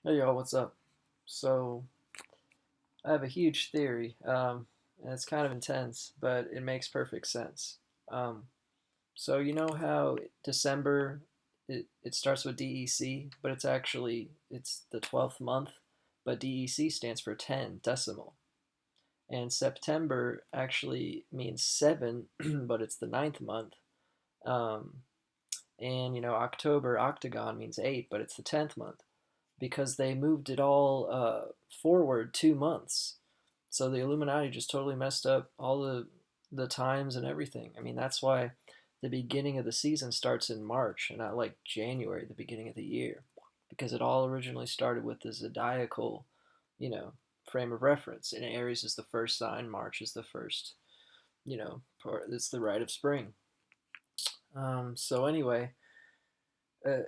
Hey y'all, what's up? So, I have a huge theory, and it's kind of intense, but it makes perfect sense. Um, so you know how December it starts with DEC, but it's the 12th month, but DEC stands for 10 decimal. And September actually means 7, but it's the ninth month. Um, and October octagon means 8, but it's the 10th month because they moved it all forward 2 months. So the Illuminati just totally messed up all the times and everything. I mean, that's why the beginning of the season starts in March and not like January, the beginning of the year, because it all originally started with the zodiacal, you know, frame of reference. And Aries is the first sign, March is the first, part. It's the rite of spring. So anyway, uh,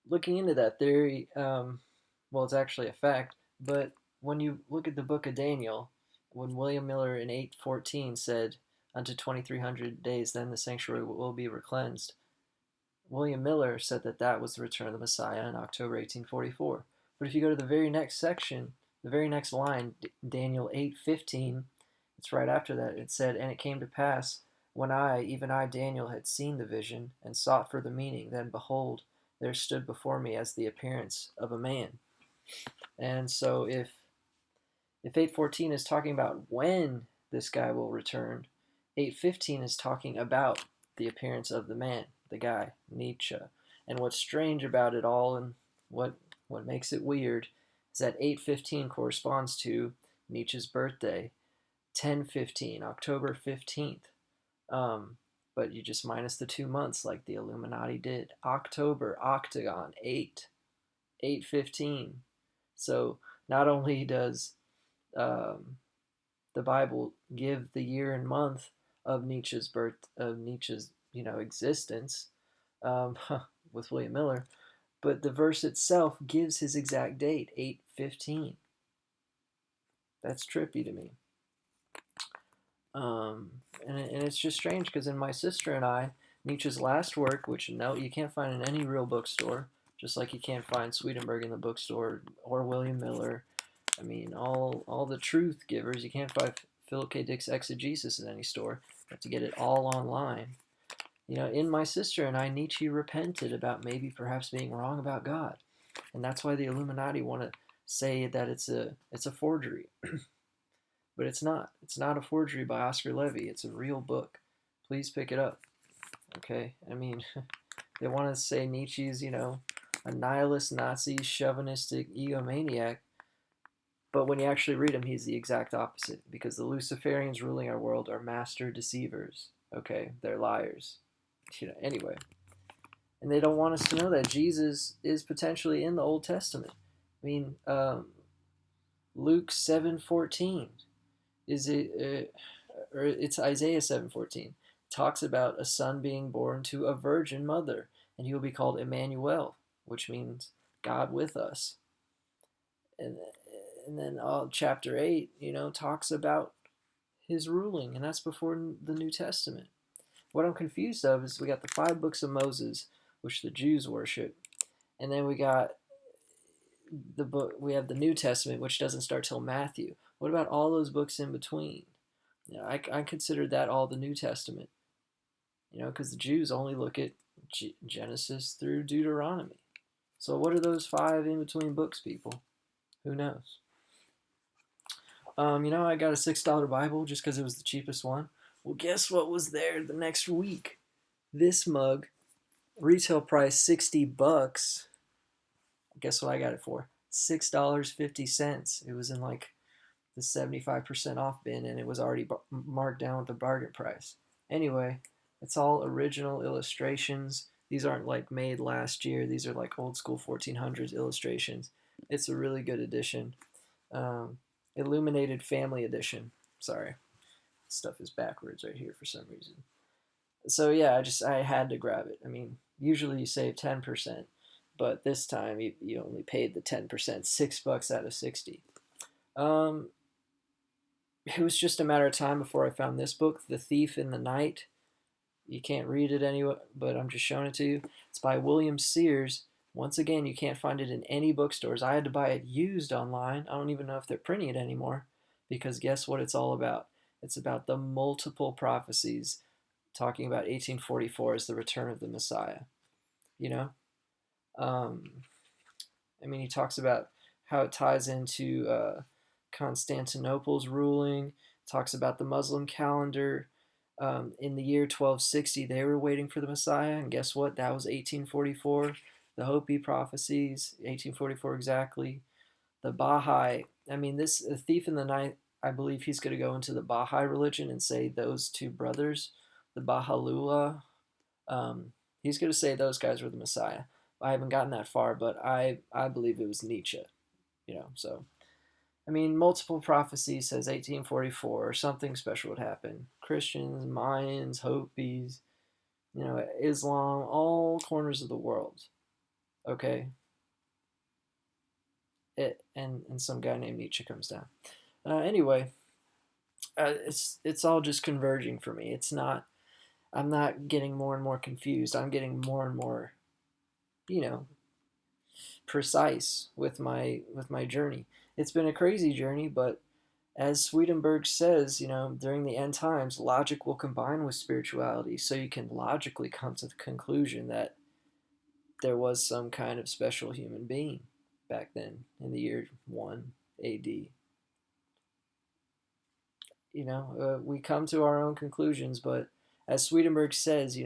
looking into that theory, well, it's actually a fact, but when you look at the book of Daniel, when William Miller in 814 said, unto 2300 days, then the sanctuary will be recleansed, William Miller said that that was the return of the Messiah in October 1844. But if you go to the very next section, the very next line, Daniel 8:15, it's right after that. It said, and it came to pass, when I, even I, Daniel, had seen the vision and sought for the meaning, then behold, there stood before me as the appearance of a man. And so if 8:14 is talking about when this guy will return, 8:15 is talking about the appearance of the man, the guy, Nietzsche. And what's strange about it all and what makes it weird is that 8:15 corresponds to Nietzsche's birthday, 10:15, October 15th. Um, but you just minus the 2 months like the Illuminati did. October, octagon, 8, 8:15. So not only does um, the Bible give the year and month of Nietzsche's existence, um, with William Miller, but the verse itself gives his exact date, 8:15. That's trippy to me. And it's just strange because in My Sister and I, Nietzsche's last work, which no, you can't find in any real bookstore, just like you can't find Swedenborg in the bookstore or William Miller. I mean, all the truth givers, you can't find Philip K. Dick's Exegesis in any store. You have to get it all online. In My Sister and I, Nietzsche repented about maybe perhaps being wrong about God, and that's why the Illuminati want to say that it's a forgery. But it's not. It's not a forgery by Oscar Levy. It's a real book. Please pick it up. Okay? I mean, they want to say Nietzsche's, a nihilist, Nazi, chauvinistic egomaniac, but when you actually read him, he's the exact opposite because the Luciferians ruling our world are master deceivers. Okay? They're liars. Anyway. And they don't want us to know that Jesus is potentially in the Old Testament. I mean, Luke 7:14 is it or it's Isaiah 7:14 talks about a son being born to a virgin mother, and he will be called Emmanuel, which means God with us. And and then chapter 8, talks about his ruling, and that's before the New Testament. What I'm confused of is we got the 5 books of Moses, which the Jews worship, and then we have the New Testament, which doesn't start till Matthew. What about all those books in between? I consider that all the New Testament, because the Jews only look at Genesis through Deuteronomy. So what are those 5 in between books, people? Who knows? I got a $6 Bible just because it was the cheapest one. Well, guess what was there the next week? This mug, retail price $60. Guess what I got it for? $6.50. It was in like the 75% off bin, and it was already marked down with the bargain price. Anyway, it's all original illustrations. These aren't like made last year. These are like old school 1400s illustrations. It's a really good edition. Illuminated Family Edition. Sorry, stuff is backwards right here for some reason. So yeah, I had to grab it. I mean, usually you save 10%, but this time you only paid the 10%, $6 out of 60. Um, it was just a matter of time before I found this book, The Thief in the Night. You can't read it anyway, but I'm just showing it to you. It's by William Sears, Once again, you can't find it in any bookstores. I had to buy it used online. I don't even know if they're printing it anymore, because guess what it's all about? It's about the multiple prophecies talking about 1844 as the return of the Messiah. You know, um, I mean, he talks about how it ties into Constantinople's ruling. Talks about the Muslim calendar. In the year 1260, they were waiting for the Messiah, and guess what? That was 1844. The Hopi prophecies, 1844 exactly. The Baha'i, I mean, this a thief in the night, I believe he's going to go into the Baha'i religion and say those two brothers, the Baha'u'llah, he's going to say those guys were the Messiah. I haven't gotten that far, but I believe it was Nietzsche, so I mean, multiple prophecies says 1844 or something special would happen. Christians, Mayans, Hopis, Islam, all corners of the world. Okay, and some guy named Nietzsche comes down. Anyway, it's all just converging for me. It's not. I'm not getting more and more confused. I'm getting more and more, you know, precise with my journey. It's been a crazy journey, but as Swedenborg says, during the end times, logic will combine with spirituality, so you can logically come to the conclusion that there was some kind of special human being back then in the year 1 AD. We come to our own conclusions, but as Swedenborg says,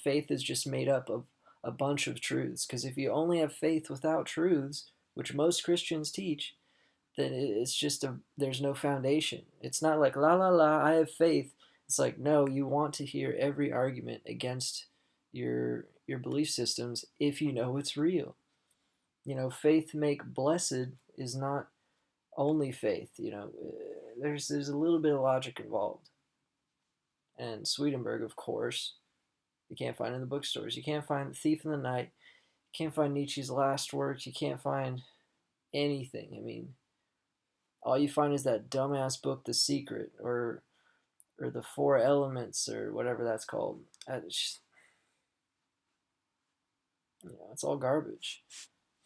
faith is just made up of a bunch of truths. Because if you only have faith without truths, which most Christians teach, then it's just there's no foundation. It's not like la la la, I have faith. It's like, no, you want to hear every argument against your belief systems if you know it's real. Faith make blessed is not only faith. There's a little bit of logic involved. And Swedenborg, of course, you can't find in the bookstores. You can't find The Thief in the Night. You can't find Nietzsche's last works. You can't find anything. I mean, all you find is that dumbass book, The Secret, or The Four Elements, or whatever that's called. It's all garbage.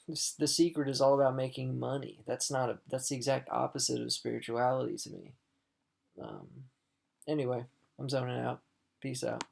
The Secret is all about making money. That's the exact opposite of spirituality to me. Um, anyway, I'm zoning out. Peace out.